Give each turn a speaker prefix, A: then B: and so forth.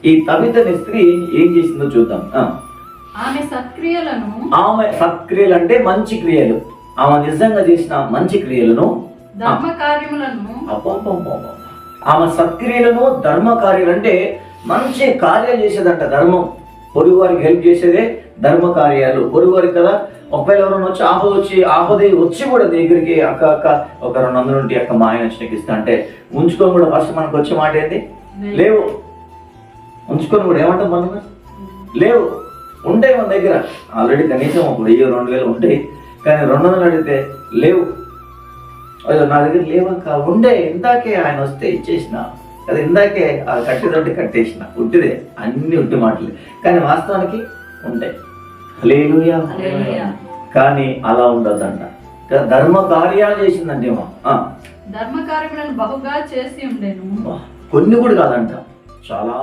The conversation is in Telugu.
A: ఈ తబిత అనే స్త్రీ ఏం చేసిందో చూద్దాం.
B: ఆమె
A: సత్క్రియలు అంటే మంచి క్రియలు. ఆమె నిజంగా చేసిన మంచి క్రియలను,
B: ధర్మ కార్యములను,
A: ఆమె సత్క్రియలను, ధర్మ కార్యాలు అంటే మంచి కార్యాలు చేసేదంట. ధర్మం, పొరుగు వారికి హెల్ప్ చేసేదే ధర్మ కార్యాలు. పొరుగు వారికి కదా, ఒకవేళ ఎవరైనా వచ్చి ఆపద వచ్చి కూడా దగ్గరికి అక్క ఒక 200 నుండి అక్క మా ఆయన వచ్చినకి ఇస్తా అంటే ఉంచుకొని కూడా ఫస్ట్ మనకు వచ్చే మాట ఏంటి? లేవు. ఉంచుకొని కూడా ఏమంటాం మనం? లేవు. ఉంటాయి మన దగ్గర ఆల్రెడీ కనీసం ఒక 1000-2000 ఉంటాయి, కానీ 200 అడిగితే లేవు. నా దగ్గర లేవక్క, ఉండే ఇందాకే ఆయన వస్తే ఇచ్చేసిన కదా, ఇందాకే కట్టేదంటే కట్టేసిన, ఉట్టిదే, అన్ని ఉట్టి మాటలే, కానీ వాస్తవానికి ఉంటాయి. హల్లెలూయా. కానీ అలా ఉండదంట. ధర్మ కార్యాలు చేసిందంటేమో
B: ధర్మ కార్యములను బహుగా చేసి ఉండేను.
A: కొన్ని కూడా కాదంట, చాలా.